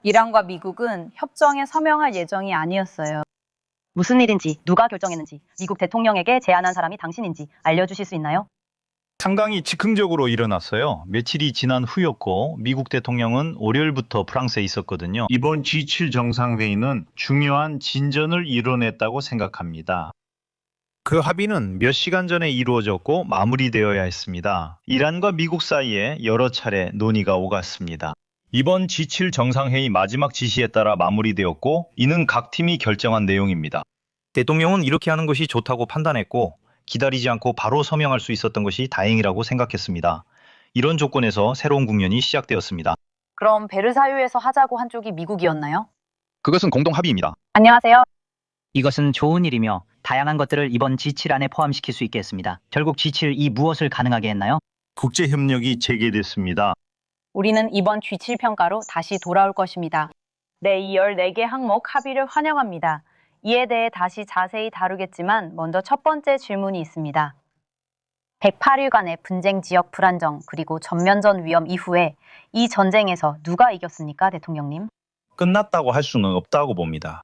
이란과 미국은 협정에 서명할 예정이 아니었어요. 무슨 일인지, 누가 결정했는지, 미국 대통령에게 제안한 사람이 당신인지 알려주실 수 있나요? 상당히 즉흥적으로 일어났어요. 며칠이 지난 후였고 미국 대통령은 월요일부터 프랑스에 있었거든요. 이번 G7 정상회의는 중요한 진전을 이뤄냈다고 생각합니다. 그 합의는 몇 시간 전에 이루어졌고 마무리되어야 했습니다. 이란과 미국 사이에 여러 차례 논의가 오갔습니다. 이번 G7 정상회의 마지막 지시에 따라 마무리되었고 이는 각 팀이 결정한 내용입니다. 대통령은 이렇게 하는 것이 좋다고 판단했고 기다리지 않고 바로 서명할 수 있었던 것이 다행이라고 생각했습니다. 이런 조건에서 새로운 국면이 시작되었습니다. 그럼 베르사유에서 하자고 한 쪽이 미국이었나요? 그것은 공동 합의입니다. 안녕하세요. 이것은 좋은 일이며 다양한 것들을 이번 G7 안에 포함시킬 수 있게 했습니다. 결국 G7이 무엇을 가능하게 했나요? 국제협력이 재개됐습니다. 우리는 이번 G7 평가로 다시 돌아올 것입니다. 이 14개 항목 합의를 환영합니다. 이에 대해 다시 자세히 다루겠지만 먼저 첫 번째 질문이 있습니다. 108일간의 분쟁 지역 불안정 그리고 전면전 위험 이후에 이 전쟁에서 누가 이겼습니까, 대통령님? 끝났다고 할 수는 없다고 봅니다.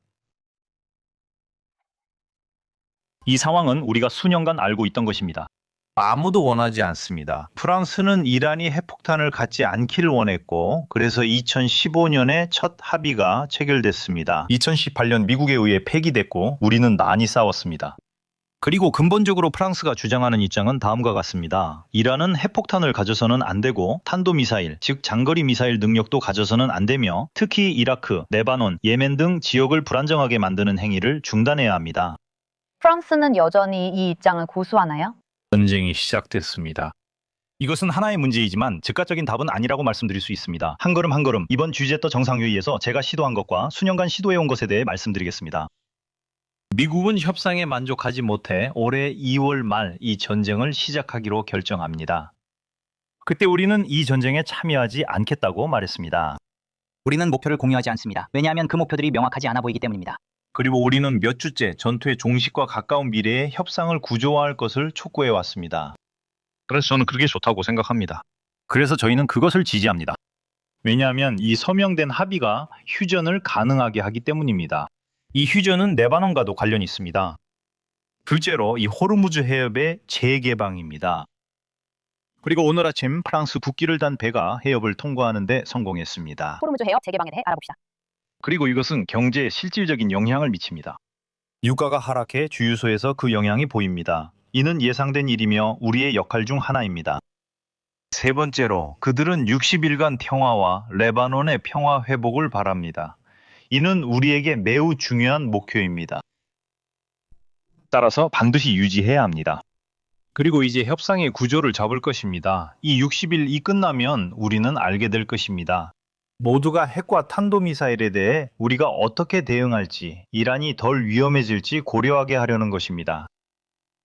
이 상황은 우리가 수년간 알고 있던 것입니다. 아무도 원하지 않습니다. 프랑스는 이란이 핵폭탄을 갖지 않기를 원했고 그래서 2015년에 첫 합의가 체결됐습니다. 2018년 미국에 의해 폐기됐고 우리는 많이 싸웠습니다. 그리고 근본적으로 프랑스가 주장하는 입장은 다음과 같습니다. 이란은 핵폭탄을 가져서는 안 되고 탄도미사일, 즉 장거리 미사일 능력도 가져서는 안 되며 특히 이라크, 레바논, 예멘 등 지역을 불안정하게 만드는 행위를 중단해야 합니다. 프랑스는 여전히 이 입장을 고수하나요? 전쟁이 시작됐습니다. 이것은 하나의 문제이지만 즉각적인 답은 아니라고 말씀드릴 수 있습니다. 한 걸음 한 걸음 이번 G7 정상회의에서 제가 시도한 것과 수년간 시도해온 것에 대해 말씀드리겠습니다. 미국은 협상에 만족하지 못해 올해 2월 말 이 전쟁을 시작하기로 결정합니다. 그때 우리는 이 전쟁에 참여하지 않겠다고 말했습니다. 우리는 목표를 공유하지 않습니다. 왜냐하면 그 목표들이 명확하지 않아 보이기 때문입니다. 그리고 우리는 몇 주째 전투의 종식과 가까운 미래에 협상을 구조화할 것을 촉구해 왔습니다. 그래서 저는 그게 좋다고 생각합니다. 그래서 저희는 그것을 지지합니다. 왜냐하면 이 서명된 합의가 휴전을 가능하게 하기 때문입니다. 이 휴전은 레바논과도 관련이 있습니다. 둘째로 이 호르무즈 해협의 재개방입니다. 그리고 오늘 아침 프랑스 국기를 단 배가 해협을 통과하는 데 성공했습니다. 호르무즈 해협 재개방에 대해 알아봅시다. 그리고 이것은 경제에 실질적인 영향을 미칩니다. 유가가 하락해 주유소에서 그 영향이 보입니다. 이는 예상된 일이며 우리의 역할 중 하나입니다. 세 번째로 그들은 60일간 평화와 레바논의 평화 회복을 바랍니다. 이는 우리에게 매우 중요한 목표입니다. 따라서 반드시 유지해야 합니다. 그리고 이제 협상의 구조를 잡을 것입니다. 이 60일이 끝나면 우리는 알게 될 것입니다. 모두가 핵과 탄도미사일에 대해 우리가 어떻게 대응할지, 이란이 덜 위험해질지 고려하게 하려는 것입니다.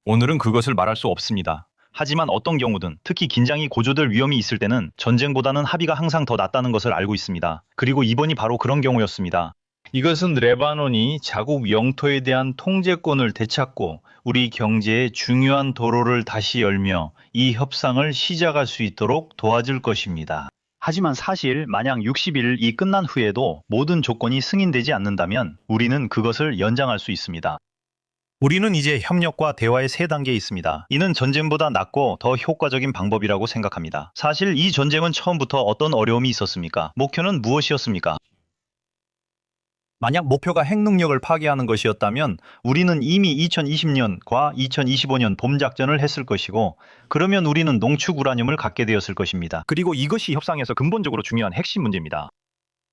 오늘은 그것을 말할 수 없습니다. 하지만 어떤 경우든 특히 긴장이 고조될 위험이 있을 때는 전쟁보다는 합의가 항상 더 낫다는 것을 알고 있습니다. 그리고 이번이 바로 그런 경우였습니다. 이것은 레바논이 자국 영토에 대한 통제권을 되찾고 우리 경제의 중요한 도로를 다시 열며 이 협상을 시작할 수 있도록 도와줄 것입니다. 하지만 사실 만약 60일이 끝난 후에도 모든 조건이 승인되지 않는다면 우리는 그것을 연장할 수 있습니다. 우리는 이제 협력과 대화의 세 단계에 있습니다. 이는 전쟁보다 낫고 더 효과적인 방법이라고 생각합니다. 사실 이 전쟁은 처음부터 어떤 어려움이 있었습니까? 목표는 무엇이었습니까? 만약 목표가 핵 능력을 파괴하는 것이었다면 우리는 이미 2020년과 2025년 봄 작전을 했을 것이고 그러면 우리는 농축 우라늄을 갖게 되었을 것입니다. 그리고 이것이 협상에서 근본적으로 중요한 핵심 문제입니다.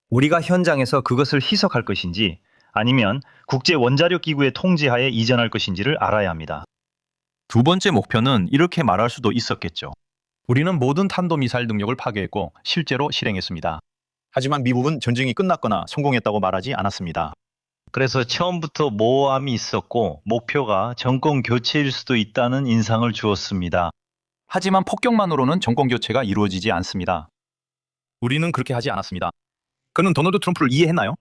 우리가 현장에서 그것을 희석할 것인지 아니면 국제 원자력 기구의 통제하에 이전할 것인지를 알아야 합니다. 두 번째 목표는 이렇게 말할 수도 있었겠죠. 우리는 모든 탄도미사일 능력을 파괴했고 실제로 실행했습니다. 하지만 미국은 전쟁이 끝났거나 성공했다고 말하지 않았습니다. 그래서 처음부터 모호함이 있었고 목표가 정권 교체일 수도 있다는 인상을 주었습니다. 하지만 폭격만으로는 정권 교체가 이루어지지 않습니다. 우리는 그렇게 하지 않았습니다. 그는 도널드 트럼프를 이해했나요?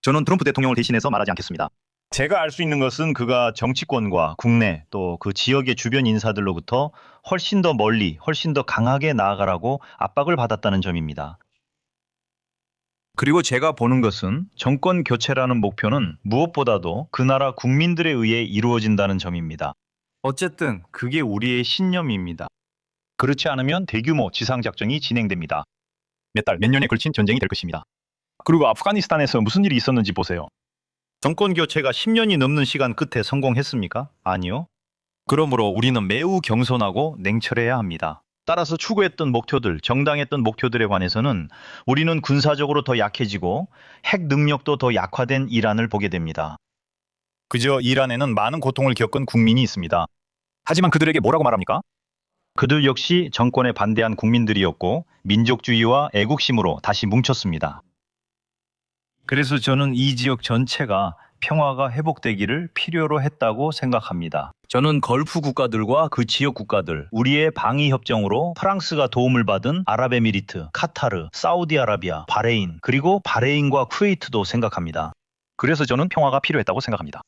저는 트럼프 대통령을 대신해서 말하지 않겠습니다. 제가 알 수 있는 것은 그가 정치권과 국내 또 그 지역의 주변 인사들로부터 훨씬 더 멀리, 훨씬 더 강하게 나아가라고 압박을 받았다는 점입니다. 그리고 제가 보는 것은 정권 교체라는 목표는 무엇보다도 그 나라 국민들에 의해 이루어진다는 점입니다. 어쨌든 그게 우리의 신념입니다. 그렇지 않으면 대규모 지상작전이 진행됩니다. 몇 달, 몇 년에 걸친 전쟁이 될 것입니다. 그리고 아프가니스탄에서 무슨 일이 있었는지 보세요. 정권 교체가 10년이 넘는 시간 끝에 성공했습니까? 아니요. 그러므로 우리는 매우 겸손하고 냉철해야 합니다. 따라서 추구했던 목표들, 정당했던 목표들에 관해서는 우리는 군사적으로 더 약해지고 핵 능력도 더 약화된 이란을 보게 됩니다. 그저 이란에는 많은 고통을 겪은 국민이 있습니다. 하지만 그들에게 뭐라고 말합니까? 그들 역시 정권에 반대한 국민들이었고 민족주의와 애국심으로 다시 뭉쳤습니다. 그래서 저는 이 지역 전체가 평화가 회복되기를 필요로 했다고 생각합니다. 저는 걸프 국가들과 그 지역 국가들, 우리의 방위 협정으로 프랑스가 도움을 받은 아랍에미리트, 카타르, 사우디아라비아, 바레인, 그리고 바레인과 쿠웨이트도 생각합니다. 그래서 저는 평화가 필요했다고 생각합니다.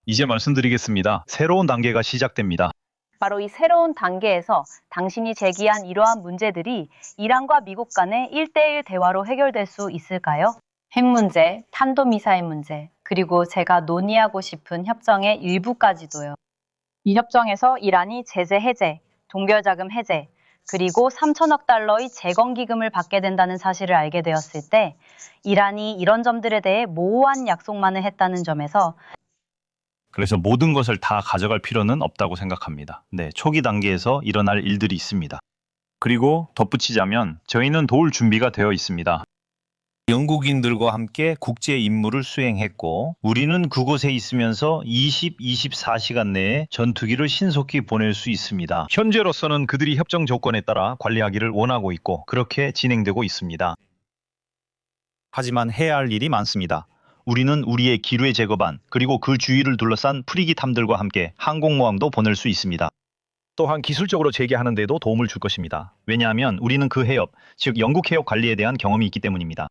이제 말씀드리겠습니다. 새로운 단계가 시작됩니다. 바로 이 새로운 단계에서 당신이 제기한 이러한 문제들이 이란과 미국 간의 1대1 대화로 해결될 수 있을까요? 핵 문제, 탄도미사일 문제, 그리고 제가 논의하고 싶은 협정의 일부까지도요. 이 협정에서 이란이 제재 해제, 동결자금 해제, 그리고 3천억 달러의 재건기금을 받게 된다는 사실을 알게 되었을 때 이란이 이런 점들에 대해 모호한 약속만을 했다는 점에서 그래서 모든 것을 다 가져갈 필요는 없다고 생각합니다. 네, 초기 단계에서 일어날 일들이 있습니다. 그리고 덧붙이자면 저희는 도울 준비가 되어 있습니다. 영국인들과 함께 국제 임무를 수행했고 우리는 그곳에 있으면서 24시간 내에 전투기를 신속히 보낼 수 있습니다. 현재로서는 그들이 협정 조건에 따라 관리하기를 원하고 있고 그렇게 진행되고 있습니다. 하지만 해야 할 일이 많습니다. 우리는 우리의 기뢰 제거반 그리고 그 주위를 둘러싼 프리기탐들과 함께 항공모함도 보낼 수 있습니다. 또한 기술적으로 재개하는 데도 도움을 줄 것입니다. 왜냐하면 우리는 그 해협, 즉 영국 해협 관리에 대한 경험이 있기 때문입니다.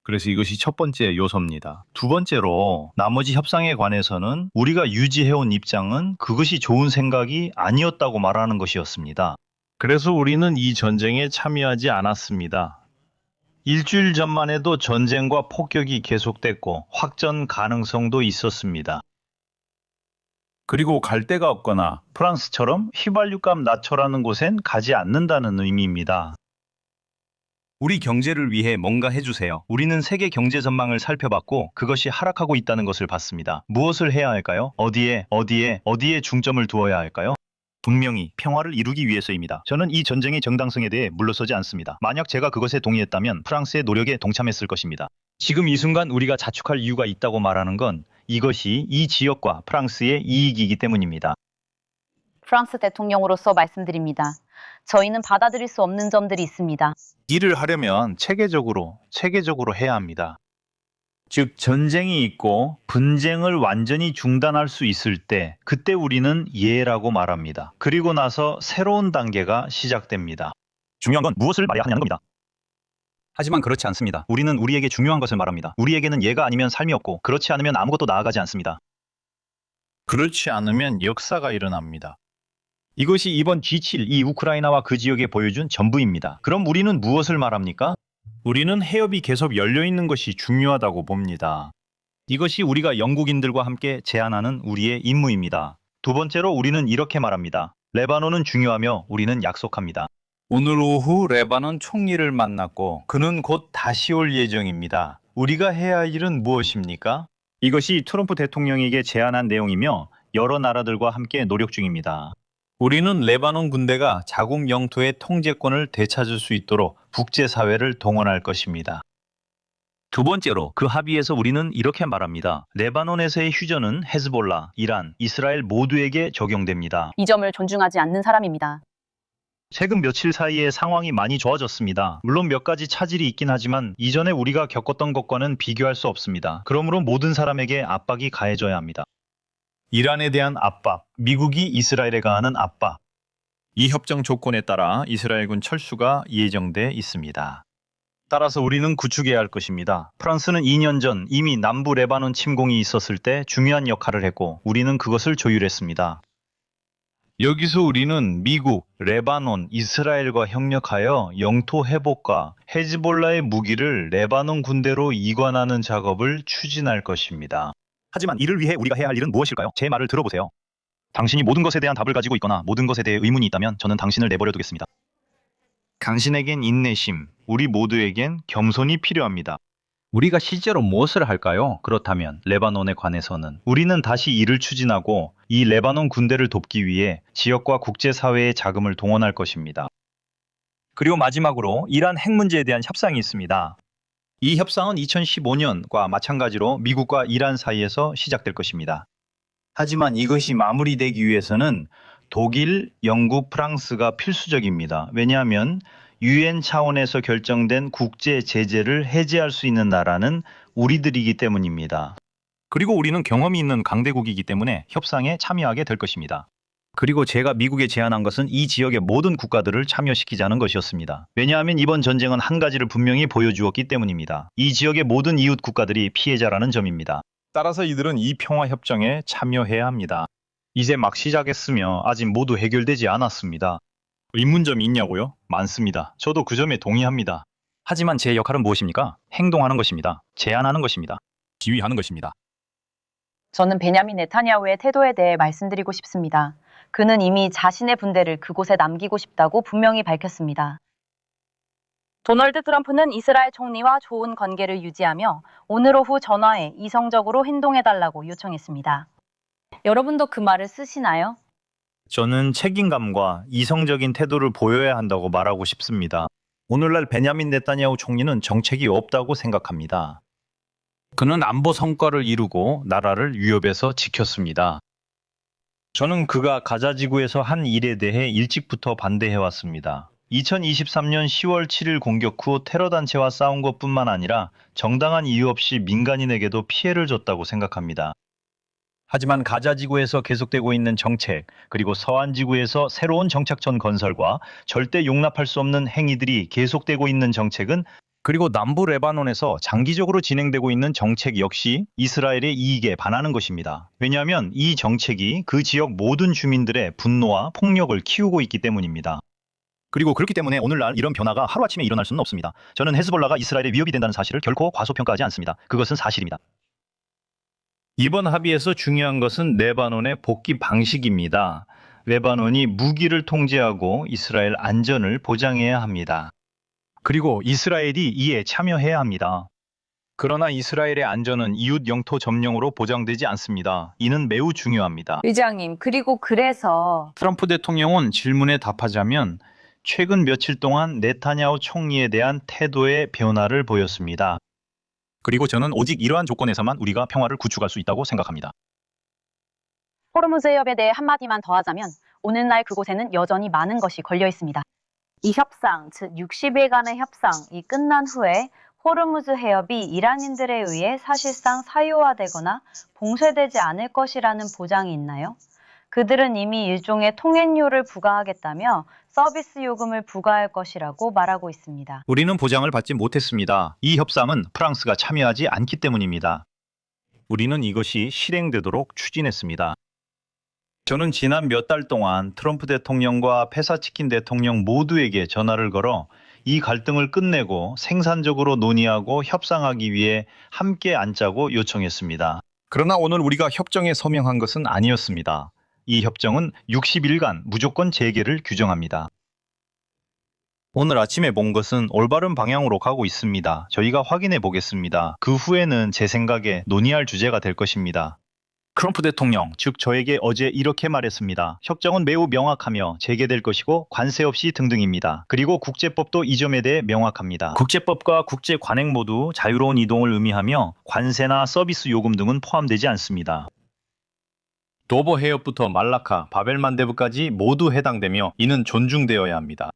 그래서 이것이 첫 번째 요소입니다. 두 번째로 나머지 협상에 관해서는 우리가 유지해온 입장은 그것이 좋은 생각이 아니었다고 말하는 것이었습니다. 그래서 우리는 이 전쟁에 참여하지 않았습니다. 일주일 전만 해도 전쟁과 폭격이 계속됐고 확전 가능성도 있었습니다. 그리고 갈 데가 없거나 프랑스처럼 휘발유값 낮춰라는 곳엔 가지 않는다는 의미입니다. 우리 경제를 위해 뭔가 해주세요. 우리는 세계 경제 전망을 살펴봤고 그것이 하락하고 있다는 것을 봤습니다. 무엇을 해야 할까요? 어디에 중점을 두어야 할까요? 분명히 평화를 이루기 위해서입니다. 저는 이 전쟁의 정당성에 대해 물러서지 않습니다. 만약 제가 그것에 동의했다면 프랑스의 노력에 동참했을 것입니다. 지금 이 순간 우리가 자축할 이유가 있다고 말하는 건 이것이 이 지역과 프랑스의 이익이기 때문입니다. 프랑스 대통령으로서 말씀드립니다. 저희는 받아들일 수 없는 점들이 있습니다. 일을 하려면 체계적으로 해야 합니다. 즉 전쟁이 있고 분쟁을 완전히 중단할 수 있을 때 그때 우리는 예라고 말합니다. 그리고 나서 새로운 단계가 시작됩니다. 중요한 건 무엇을 말해야 하냐는 겁니다. 하지만 그렇지 않습니다. 우리는 우리에게 중요한 것을 말합니다. 우리에게는 예가 아니면 삶이 없고 그렇지 않으면 아무것도 나아가지 않습니다. 그렇지 않으면 역사가 일어납니다. 이것이 이번 G7, 이 우크라이나와 그 지역에 보여준 전부입니다. 그럼 우리는 무엇을 말합니까? 우리는 해협이 계속 열려있는 것이 중요하다고 봅니다. 이것이 우리가 영국인들과 함께 제안하는 우리의 임무입니다. 두 번째로 우리는 이렇게 말합니다. 레바논은 중요하며 우리는 약속합니다. 오늘 오후 레바논 총리를 만났고 그는 곧 다시 올 예정입니다. 우리가 해야 할 일은 무엇입니까? 이것이 트럼프 대통령에게 제안한 내용이며 여러 나라들과 함께 노력 중입니다. 우리는 레바논 군대가 자국 영토의 통제권을 되찾을 수 있도록 국제사회를 동원할 것입니다. 두 번째로 그 합의에서 우리는 이렇게 말합니다. 레바논에서의 휴전은 헤즈볼라, 이란, 이스라엘 모두에게 적용됩니다. 이 점을 존중하지 않는 사람입니다. 최근 며칠 사이에 상황이 많이 좋아졌습니다. 물론 몇 가지 차질이 있긴 하지만 이전에 우리가 겪었던 것과는 비교할 수 없습니다. 그러므로 모든 사람에게 압박이 가해져야 합니다. 이란에 대한 압박, 미국이 이스라엘에 가하는 압박. 이 협정 조건에 따라 이스라엘군 철수가 예정돼 있습니다. 따라서 우리는 구축해야 할 것입니다. 프랑스는 2년 전 이미 남부 레바논 침공이 있었을 때 중요한 역할을 했고 우리는 그것을 조율했습니다. 여기서 우리는 미국, 레바논, 이스라엘과 협력하여 영토 회복과 헤즈볼라의 무기를 레바논 군대로 이관하는 작업을 추진할 것입니다. 하지만 이를 위해 우리가 해야 할 일은 무엇일까요? 제 말을 들어보세요. 당신이 모든 것에 대한 답을 가지고 있거나 모든 것에 대해 의문이 있다면 저는 당신을 내버려 두겠습니다. 당신에겐 인내심, 우리 모두에겐 겸손이 필요합니다. 우리가 실제로 무엇을 할까요? 그렇다면 레바논에 관해서는 우리는 다시 일을 추진하고 이 레바논 군대를 돕기 위해 지역과 국제사회의 자금을 동원할 것입니다. 그리고 마지막으로 이란 핵 문제에 대한 협상이 있습니다. 이 협상은 2015년과 마찬가지로 미국과 이란 사이에서 시작될 것입니다. 하지만 이것이 마무리되기 위해서는 독일, 영국, 프랑스가 필수적입니다. 왜냐하면 유엔 차원에서 결정된 국제 제재를 해제할 수 있는 나라는 우리들이기 때문입니다. 그리고 우리는 경험이 있는 강대국이기 때문에 협상에 참여하게 될 것입니다. 그리고 제가 미국에 제안한 것은 이 지역의 모든 국가들을 참여시키자는 것이었습니다. 왜냐하면 이번 전쟁은 한 가지를 분명히 보여주었기 때문입니다. 이 지역의 모든 이웃 국가들이 피해자라는 점입니다. 따라서 이들은 이 평화협정에 참여해야 합니다. 이제 막 시작했으며 아직 모두 해결되지 않았습니다. 의문점이 있냐고요? 많습니다. 저도 그 점에 동의합니다. 하지만 제 역할은 무엇입니까? 행동하는 것입니다. 제안하는 것입니다. 지휘하는 것입니다. 저는 베냐민 네타냐후의 태도에 대해 말씀드리고 싶습니다. 그는 이미 자신의 분대를 그곳에 남기고 싶다고 분명히 밝혔습니다. 도널드 트럼프는 이스라엘 총리와 좋은 관계를 유지하며 오늘 오후 전화해 이성적으로 행동해달라고 요청했습니다. 여러분도 그 말을 쓰시나요? 저는 책임감과 이성적인 태도를 보여야 한다고 말하고 싶습니다. 오늘날 베냐민 네타냐후 총리는 정책이 없다고 생각합니다. 그는 안보 성과를 이루고 나라를 위협에서 지켰습니다. 저는 그가 가자지구에서 한 일에 대해 일찍부터 반대해왔습니다. 2023년 10월 7일 공격 후 테러단체와 싸운 것뿐만 아니라 정당한 이유 없이 민간인에게도 피해를 줬다고 생각합니다. 하지만 가자지구에서 계속되고 있는 정책, 그리고 서한지구에서 새로운 정착촌 건설과 절대 용납할 수 없는 행위들이 계속되고 있는 정책은, 그리고 남부 레바논에서 장기적으로 진행되고 있는 정책 역시 이스라엘의 이익에 반하는 것입니다. 왜냐하면 이 정책이 그 지역 모든 주민들의 분노와 폭력을 키우고 있기 때문입니다. 그리고 그렇기 때문에 오늘날 이런 변화가 하루아침에 일어날 수는 없습니다. 저는 헤즈볼라가 이스라엘의 위협이 된다는 사실을 결코 과소평가하지 않습니다. 그것은 사실입니다. 이번 합의에서 중요한 것은 레바논의 복귀 방식입니다. 레바논이 무기를 통제하고 이스라엘 안전을 보장해야 합니다. 그리고 이스라엘이 이에 참여해야 합니다. 그러나 이스라엘의 안전은 이웃 영토 점령으로 보장되지 않습니다. 이는 매우 중요합니다. 의장님, 그래서 트럼프 대통령은 질문에 답하자면 최근 며칠 동안 네타냐후 총리에 대한 태도의 변화를 보였습니다. 그리고 저는 오직 이러한 조건에서만 우리가 평화를 구축할 수 있다고 생각합니다. 호르무즈 해협에 대해 한마디만 더 하자면 오늘날 그곳에는 여전히 많은 것이 걸려 있습니다. 이 협상, 즉 60일간의 협상이 끝난 후에 호르무즈 해협이 이란인들에 의해 사실상 사유화되거나 봉쇄되지 않을 것이라는 보장이 있나요? 그들은 이미 일종의 통행료를 부과하겠다며 서비스 요금을 부과할 것이라고 말하고 있습니다. 우리는 보장을 받지 못했습니다. 이 협상은 프랑스가 참여하지 않기 때문입니다. 우리는 이것이 실행되도록 추진했습니다. 저는 지난 몇 달 동안 트럼프 대통령과 페사치킨 대통령 모두에게 전화를 걸어 이 갈등을 끝내고 생산적으로 논의하고 협상하기 위해 함께 앉자고 요청했습니다. 그러나 오늘 우리가 협정에 서명한 것은 아니었습니다. 이 협정은 60일간 무조건 재개를 규정합니다. 오늘 아침에 본 것은 올바른 방향으로 가고 있습니다. 저희가 확인해 보겠습니다. 그 후에는 제 생각에 논의할 주제가 될 것입니다. 트럼프 대통령, 즉 저에게 어제 이렇게 말했습니다. 협정은 매우 명확하며 재개될 것이고 관세 없이 등등입니다. 그리고 국제법도 이 점에 대해 명확합니다. 국제법과 국제 관행 모두 자유로운 이동을 의미하며 관세나 서비스 요금 등은 포함되지 않습니다. 도버 해협부터 말라카, 바벨만데브까지 모두 해당되며 이는 존중되어야 합니다.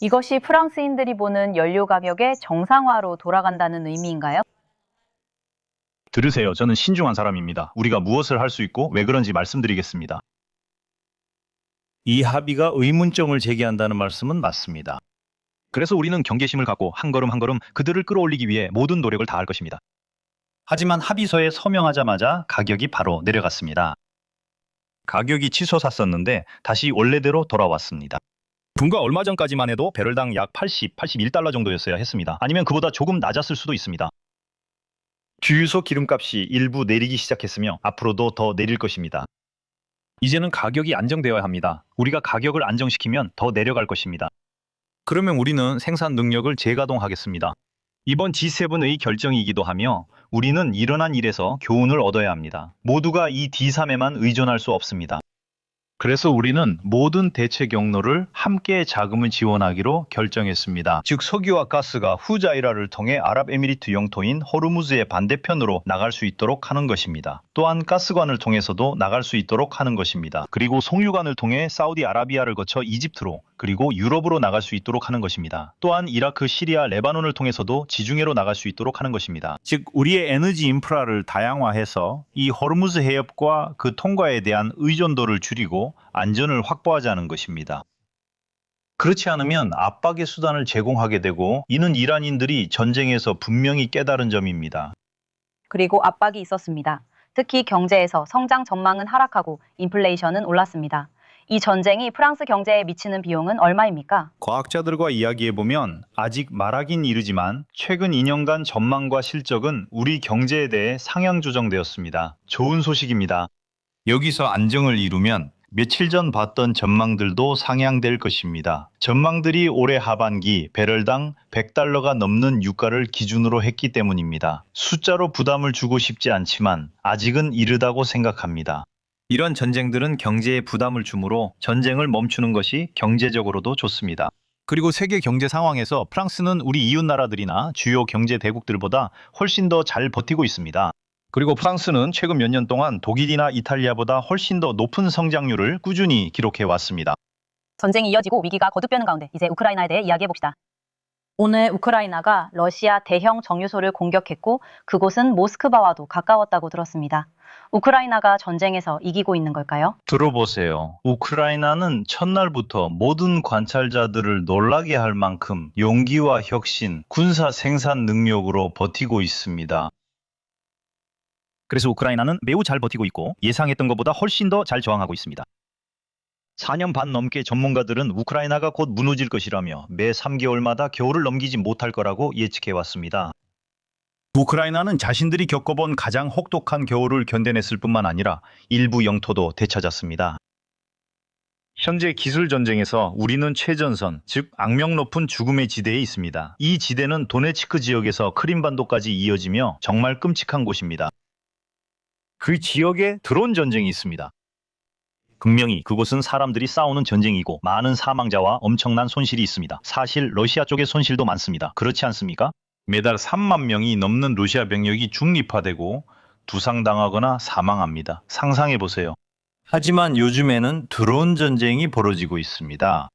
이것이 프랑스인들이 보는 연료 가격의 정상화로 돌아간다는 의미인가요? 들으세요. 저는 신중한 사람입니다. 우리가 무엇을 할 수 있고 왜 그런지 말씀드리겠습니다. 이 합의가 의문점을 제기한다는 말씀은 맞습니다. 그래서 우리는 경계심을 갖고 한 걸음 한 걸음 그들을 끌어올리기 위해 모든 노력을 다할 것입니다. 하지만 합의서에 서명하자마자 가격이 바로 내려갔습니다. 가격이 치솟았었는데 다시 원래대로 돌아왔습니다. 불과 얼마 전까지만 해도 배럴당 약 80, 81달러 정도였어야 했습니다. 아니면 그보다 조금 낮았을 수도 있습니다. 주유소 기름값이 일부 내리기 시작했으며 앞으로도 더 내릴 것입니다. 이제는 가격이 안정되어야 합니다. 우리가 가격을 안정시키면 더 내려갈 것입니다. 그러면 우리는 생산 능력을 재가동하겠습니다. 이번 G7의 결정이기도 하며 우리는 일어난 일에서 교훈을 얻어야 합니다. 모두가 이 D3에만 의존할 수 없습니다. 그래서 우리는 모든 대체 경로를 함께 자금을 지원하기로 결정했습니다. 즉 석유와 가스가 후자이라를 통해 아랍에미리트 영토인 호르무즈의 반대편으로 나갈 수 있도록 하는 것입니다. 또한 가스관을 통해서도 나갈 수 있도록 하는 것입니다. 그리고 송유관을 통해 사우디아라비아를 거쳐 이집트로 그리고 유럽으로 나갈 수 있도록 하는 것입니다. 또한 이라크, 시리아, 레바논을 통해서도 지중해로 나갈 수 있도록 하는 것입니다. 즉 우리의 에너지 인프라를 다양화해서 이 호르무즈 해협과 그 통과에 대한 의존도를 줄이고 안전을 확보하자는 것입니다. 그렇지 않으면 압박의 수단을 제공하게 되고 이는 이란인들이 전쟁에서 분명히 깨달은 점입니다. 그리고 압박이 있었습니다. 특히 경제에서 성장 전망은 하락하고 인플레이션은 올랐습니다. 이 전쟁이 프랑스 경제에 미치는 비용은 얼마입니까? 과학자들과 이야기해보면 아직 말하긴 이르지만 최근 2년간 전망과 실적은 우리 경제에 대해 상향 조정되었습니다. 좋은 소식입니다. 여기서 안정을 이루면 며칠 전 봤던 전망들도 상향될 것입니다. 전망들이 올해 하반기 배럴당 100달러가 넘는 유가를 기준으로 했기 때문입니다. 숫자로 부담을 주고 싶지 않지만 아직은 이르다고 생각합니다. 이런 전쟁들은 경제에 부담을 주므로 전쟁을 멈추는 것이 경제적으로도 좋습니다. 그리고 세계 경제 상황에서 프랑스는 우리 이웃 나라들이나 주요 경제 대국들보다 훨씬 더 잘 버티고 있습니다. 그리고 프랑스는 최근 몇 년 동안 독일이나 이탈리아보다 훨씬 더 높은 성장률을 꾸준히 기록해 왔습니다. 전쟁이 이어지고 위기가 거듭되는 가운데 이제 우크라이나에 대해 이야기해봅시다. 오늘 우크라이나가 러시아 대형 정유소를 공격했고 그곳은 모스크바와도 가까웠다고 들었습니다. 우크라이나가 전쟁에서 이기고 있는 걸까요? 들어보세요. 우크라이나는 첫날부터 모든 관찰자들을 놀라게 할 만큼 용기와 혁신, 군사 생산 능력으로 버티고 있습니다. 그래서 우크라이나는 매우 잘 버티고 있고 예상했던 것보다 훨씬 더 잘 저항하고 있습니다. 4년 반 넘게 전문가들은 우크라이나가 곧 무너질 것이라며 매 3개월마다 겨울을 넘기지 못할 거라고 예측해왔습니다. 우크라이나는 자신들이 겪어본 가장 혹독한 겨울을 견뎌냈을 뿐만 아니라 일부 영토도 되찾았습니다. 현재 기술 전쟁에서 우리는 최전선, 즉 악명 높은 죽음의 지대에 있습니다. 이 지대는 도네츠크 지역에서 크림반도까지 이어지며 정말 끔찍한 곳입니다. 그 지역에 드론 전쟁이 있습니다. 분명히 그곳은 사람들이 싸우는 전쟁이고 많은 사망자와 엄청난 손실이 있습니다. 사실 러시아 쪽의 손실도 많습니다. 그렇지 않습니까? 매달 3만 명이 넘는 러시아 병력이 중립화되고 두상당하거나 사망합니다. 상상해보세요. 하지만 요즘에는 드론 전쟁이 벌어지고 있습니다.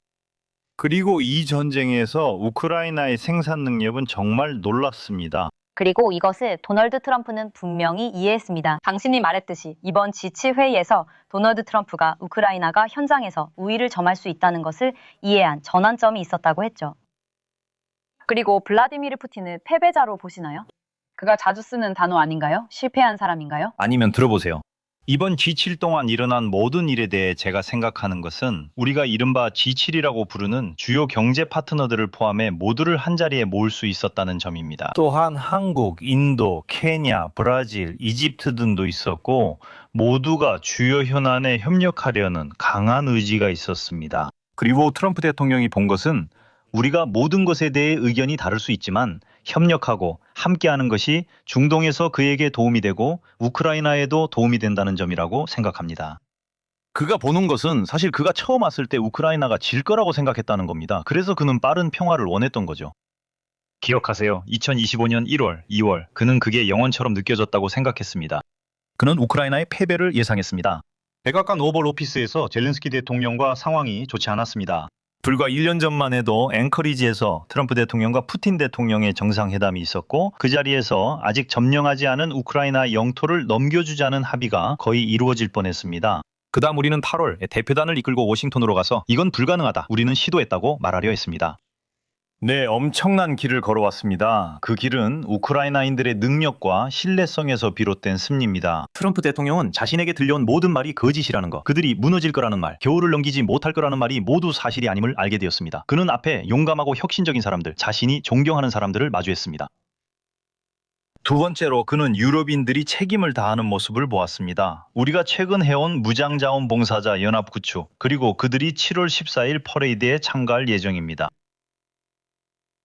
그리고 이 전쟁에서 우크라이나의 생산 능력은 정말 놀랍습니다. 그리고 이것을 도널드 트럼프는 분명히 이해했습니다. 당신이 말했듯이 이번 G7 회의에서 도널드 트럼프가 우크라이나가 현장에서 우위를 점할 수 있다는 것을 이해한 전환점이 있었다고 했죠. 그리고 블라디미르 푸틴을 패배자로 보시나요? 그가 자주 쓰는 단어 아닌가요? 실패한 사람인가요? 아니면 들어보세요. 이번 G7 동안 일어난 모든 일에 대해 제가 생각하는 것은 우리가 이른바 G7이라고 부르는 주요 경제 파트너들을 포함해 모두를 한자리에 모을 수 있었다는 점입니다. 또한 한국, 인도, 케냐, 브라질, 이집트 등도 있었고 모두가 주요 현안에 협력하려는 강한 의지가 있었습니다. 그리고 트럼프 대통령이 본 것은 우리가 모든 것에 대해 의견이 다를 수 있지만 협력하고 함께하는 것이 중동에서 그에게 도움이 되고 우크라이나에도 도움이 된다는 점이라고 생각합니다. 그가 보는 것은 사실 그가 처음 왔을 때 우크라이나가 질 거라고 생각했다는 겁니다. 그래서 그는 빠른 평화를 원했던 거죠. 기억하세요. 2025년 1월, 2월 그는 그게 영원처럼 느껴졌다고 생각했습니다. 그는 우크라이나의 패배를 예상했습니다. 백악관 오벌 오피스에서 젤렌스키 대통령과 상황이 좋지 않았습니다. 불과 1년 전만 해도 앵커리지에서 트럼프 대통령과 푸틴 대통령의 정상회담이 있었고 그 자리에서 아직 점령하지 않은 우크라이나 영토를 넘겨주자는 합의가 거의 이루어질 뻔했습니다. 그 다음 우리는 8월 대표단을 이끌고 워싱턴으로 가서 이건 불가능하다. 우리는 시도했다고 말하려 했습니다. 네, 엄청난 길을 걸어왔습니다. 그 길은 우크라이나인들의 능력과 신뢰성에서 비롯된 승리입니다. 트럼프 대통령은 자신에게 들려온 모든 말이 거짓이라는 것, 그들이 무너질 거라는 말, 겨울을 넘기지 못할 거라는 말이 모두 사실이 아님을 알게 되었습니다. 그는 앞에 용감하고 혁신적인 사람들, 자신이 존경하는 사람들을 마주했습니다. 두 번째로 그는 유럽인들이 책임을 다하는 모습을 보았습니다. 우리가 최근 해온 무장자원봉사자 연합구축, 그리고 그들이 7월 14일 퍼레이드에 참가할 예정입니다.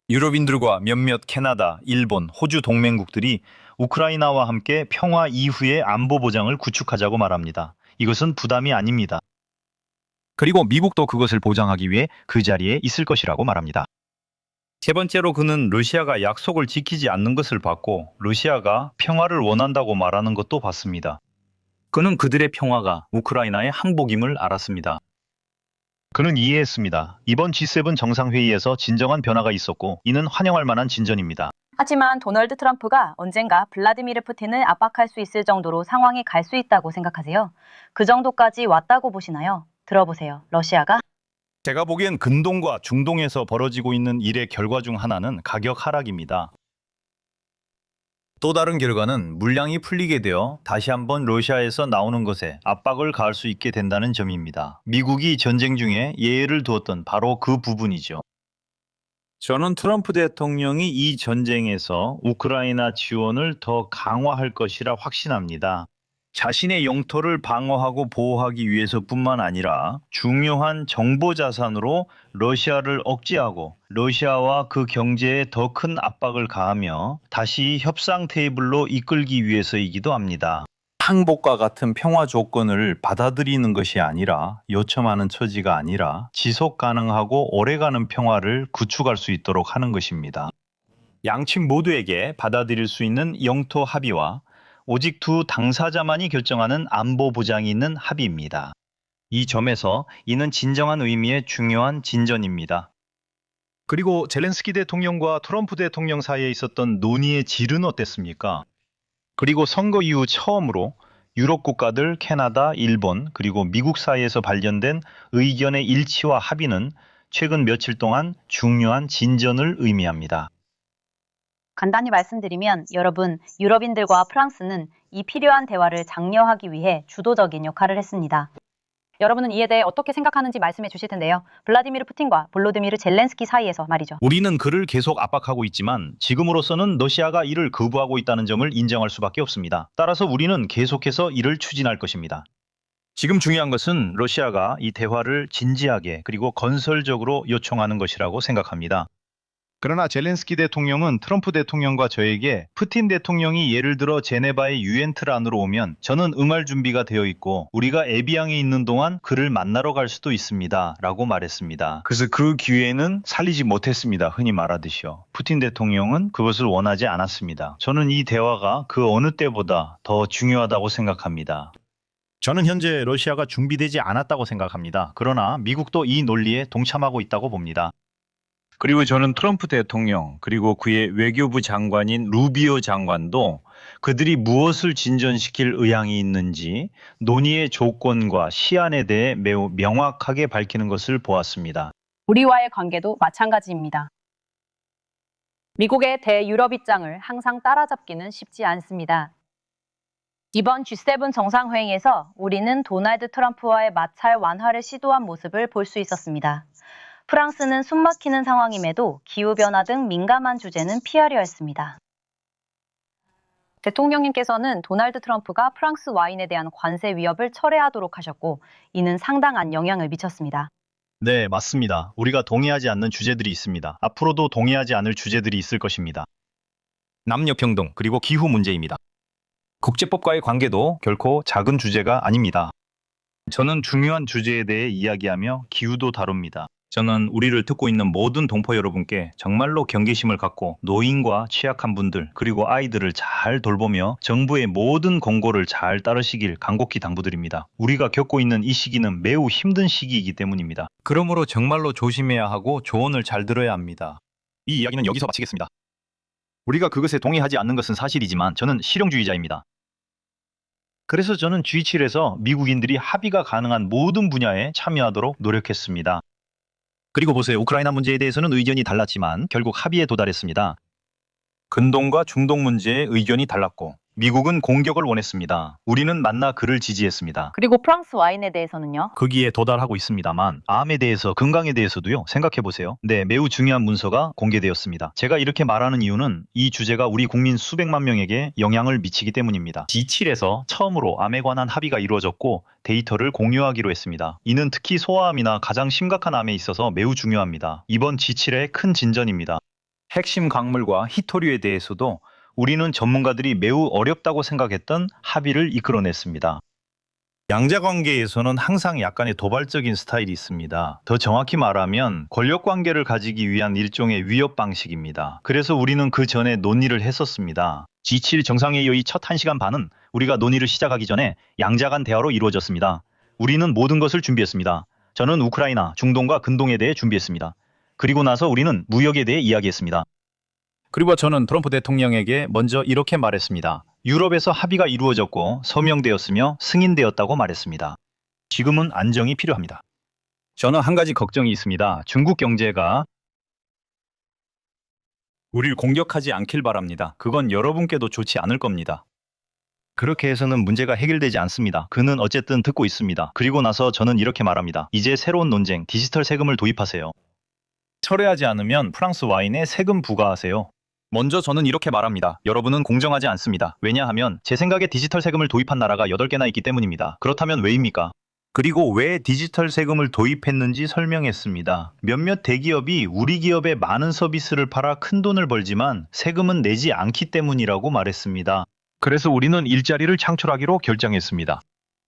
유럽인들과 몇몇 캐나다, 일본, 호주 동맹국들이 우크라이나와 함께 평화 이후의 안보 보장을 구축하자고 말합니다. 이것은 부담이 아닙니다. 그리고 미국도 그것을 보장하기 위해 그 자리에 있을 것이라고 말합니다. 세 번째로 그는 러시아가 약속을 지키지 않는 것을 봤고 러시아가 평화를 원한다고 말하는 것도 봤습니다. 그는 그들의 평화가 우크라이나의 항복임을 알았습니다. 그는 이해했습니다. 이번 G7 정상회의에서 진정한 변화가 있었고 이는 환영할 만한 진전입니다. 하지만 도널드 트럼프가 언젠가 블라디미르 푸틴을 압박할 수 있을 정도로 상황이 갈 수 있다고 생각하세요? 그 정도까지 왔다고 보시나요? 들어보세요. 러시아가 제가 보기엔 근동과 중동에서 벌어지고 있는 일의 결과 중 하나는 가격 하락입니다. 또 다른 결과는 물량이 풀리게 되어 다시 한번 러시아에서 나오는 것에 압박을 가할 수 있게 된다는 점입니다. 미국이 전쟁 중에 예외를 두었던 바로 그 부분이죠. 저는 트럼프 대통령이 이 전쟁에서 우크라이나 지원을 더 강화할 것이라 확신합니다. 자신의 영토를 방어하고 보호하기 위해서뿐만 아니라 중요한 정보 자산으로 러시아를 억제하고 러시아와 그 경제에 더 큰 압박을 가하며 다시 협상 테이블로 이끌기 위해서이기도 합니다. 항복과 같은 평화 조건을 받아들이는 것이 아니라 요청하는 처지가 아니라 지속 가능하고 오래가는 평화를 구축할 수 있도록 하는 것입니다. 양측 모두에게 받아들일 수 있는 영토 합의와 오직 두 당사자만이 결정하는 안보 보장이 있는 합의입니다. 이 점에서 이는 진정한 의미의 중요한 진전입니다. 그리고 젤렌스키 대통령과 트럼프 대통령 사이에 있었던 논의의 질은 어땠습니까? 그리고 선거 이후 처음으로 유럽 국가들, 캐나다, 일본, 그리고 미국 사이에서 발견된 의견의 일치와 합의는 최근 며칠 동안 중요한 진전을 의미합니다. 간단히 말씀드리면 여러분, 유럽인들과 프랑스는 이 필요한 대화를 장려하기 위해 주도적인 역할을 했습니다. 여러분은 이에 대해 어떻게 생각하는지 말씀해 주실 텐데요. 블라디미르 푸틴과 볼로디미르 젤렌스키 사이에서 말이죠. 우리는 그를 계속 압박하고 있지만 지금으로서는 러시아가 이를 거부하고 있다는 점을 인정할 수밖에 없습니다. 따라서 우리는 계속해서 이를 추진할 것입니다. 지금 중요한 것은 러시아가 이 대화를 진지하게 그리고 건설적으로 요청하는 것이라고 생각합니다. 그러나 젤렌스키 대통령은 트럼프 대통령과 저에게 푸틴 대통령이 예를 들어 제네바의 유엔 틀 안으로 오면 저는 응할 준비가 되어 있고 우리가 에비앙에 있는 동안 그를 만나러 갈 수도 있습니다 라고 말했습니다. 그래서 그 기회는 살리지 못했습니다. 흔히 말하듯이요. 푸틴 대통령은 그것을 원하지 않았습니다. 저는 이 대화가 그 어느 때보다 더 중요하다고 생각합니다. 저는 현재 러시아가 준비되지 않았다고 생각합니다. 그러나 미국도 이 논리에 동참하고 있다고 봅니다. 그리고 저는 트럼프 대통령 그리고 그의 외교부 장관인 루비오 장관도 그들이 무엇을 진전시킬 의향이 있는지 논의의 조건과 시안에 대해 매우 명확하게 밝히는 것을 보았습니다. 우리와의 관계도 마찬가지입니다. 미국의 대유럽 입장을 항상 따라잡기는 쉽지 않습니다. 이번 G7 정상회의에서 우리는 도널드 트럼프와의 마찰 완화를 시도한 모습을 볼 수 있었습니다. 프랑스는 숨막히는 상황임에도 기후변화 등 민감한 주제는 피하려 했습니다. 대통령님께서는 도널드 트럼프가 프랑스 와인에 대한 관세 위협을 철회하도록 하셨고 이는 상당한 영향을 미쳤습니다. 네, 맞습니다. 우리가 동의하지 않는 주제들이 있습니다. 앞으로도 동의하지 않을 주제들이 있을 것입니다. 남녀평등 그리고 기후 문제입니다. 국제법과의 관계도 결코 작은 주제가 아닙니다. 저는 중요한 주제에 대해 이야기하며 기후도 다룹니다. 저는 우리를 듣고 있는 모든 동포 여러분께 정말로 경계심을 갖고 노인과 취약한 분들 그리고 아이들을 잘 돌보며 정부의 모든 공고를 잘 따르시길 간곡히 당부드립니다. 우리가 겪고 있는 이 시기는 매우 힘든 시기이기 때문입니다. 그러므로 정말로 조심해야 하고 조언을 잘 들어야 합니다. 이 이야기는 여기서 마치겠습니다. 우리가 그것에 동의하지 않는 것은 사실이지만 저는 실용주의자입니다. 그래서 저는 G7에서 미국인들이 합의가 가능한 모든 분야에 참여하도록 노력했습니다. 그리고 보세요. 우크라이나 문제에 대해서는 의견이 달랐지만 결국 합의에 도달했습니다. 근동과 중동 문제에 의견이 달랐고 미국은 공격을 원했습니다. 우리는 만나 그를 지지했습니다. 그리고 프랑스 와인에 대해서는요? 거기에 도달하고 있습니다만 암에 대해서 건강에 대해서도요. 생각해보세요. 네, 매우 중요한 문서가 공개되었습니다. 제가 이렇게 말하는 이유는 이 주제가 우리 국민 수백만 명에게 영향을 미치기 때문입니다. G7에서 처음으로 암에 관한 합의가 이루어졌고 데이터를 공유하기로 했습니다. 이는 특히 소아암이나 가장 심각한 암에 있어서 매우 중요합니다. 이번 G7의 큰 진전입니다. 핵심 광물과 희토류에 대해서도 우리는 전문가들이 매우 어렵다고 생각했던 합의를 이끌어냈습니다. 양자 관계에서는 항상 약간의 도발적인 스타일이 있습니다. 더 정확히 말하면 권력 관계를 가지기 위한 일종의 위협 방식입니다. 그래서 우리는 그 전에 논의를 했었습니다. G7 정상회의의 첫 1시간 반은 우리가 논의를 시작하기 전에 양자 간 대화로 이루어졌습니다. 우리는 모든 것을 준비했습니다. 저는 우크라이나, 중동과 근동에 대해 준비했습니다. 그리고 나서 우리는 무역에 대해 이야기했습니다. 그리고 저는 트럼프 대통령에게 먼저 이렇게 말했습니다. 유럽에서 합의가 이루어졌고 서명되었으며 승인되었다고 말했습니다. 지금은 안정이 필요합니다. 저는 한 가지 걱정이 있습니다. 중국 경제가 우리를 공격하지 않길 바랍니다. 그건 여러분께도 좋지 않을 겁니다. 그렇게 해서는 문제가 해결되지 않습니다. 그는 어쨌든 듣고 있습니다. 그리고 나서 저는 이렇게 말합니다. 이제 새로운 논쟁, 디지털 세금을 도입하세요. 철회하지 않으면 프랑스 와인에 세금 부과하세요. 먼저 저는 이렇게 말합니다. 여러분은 공정하지 않습니다. 왜냐하면 제 생각에 디지털 세금을 도입한 나라가 8개나 있기 때문입니다. 그렇다면 왜입니까? 그리고 왜 디지털 세금을 도입했는지 설명했습니다. 몇몇 대기업이 우리 기업에 많은 서비스를 팔아 큰 돈을 벌지만 세금은 내지 않기 때문이라고 말했습니다. 그래서 우리는 일자리를 창출하기로 결정했습니다.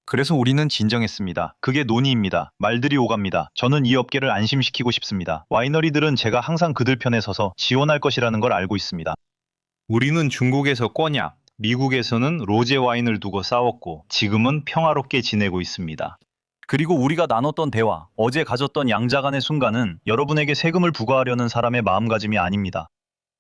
그래서 우리는 진정했습니다. 그게 논의입니다. 말들이 오갑니다. 저는 이 업계를 안심시키고 싶습니다. 와이너리들은 제가 항상 그들 편에 서서 지원할 것이라는 걸 알고 있습니다. 우리는 중국에서 꼬냑, 미국에서는 로제 와인을 두고 싸웠고 지금은 평화롭게 지내고 있습니다. 그리고 우리가 나눴던 대화, 어제 가졌던 양자 간의 순간은 여러분에게 세금을 부과하려는 사람의 마음가짐이 아닙니다.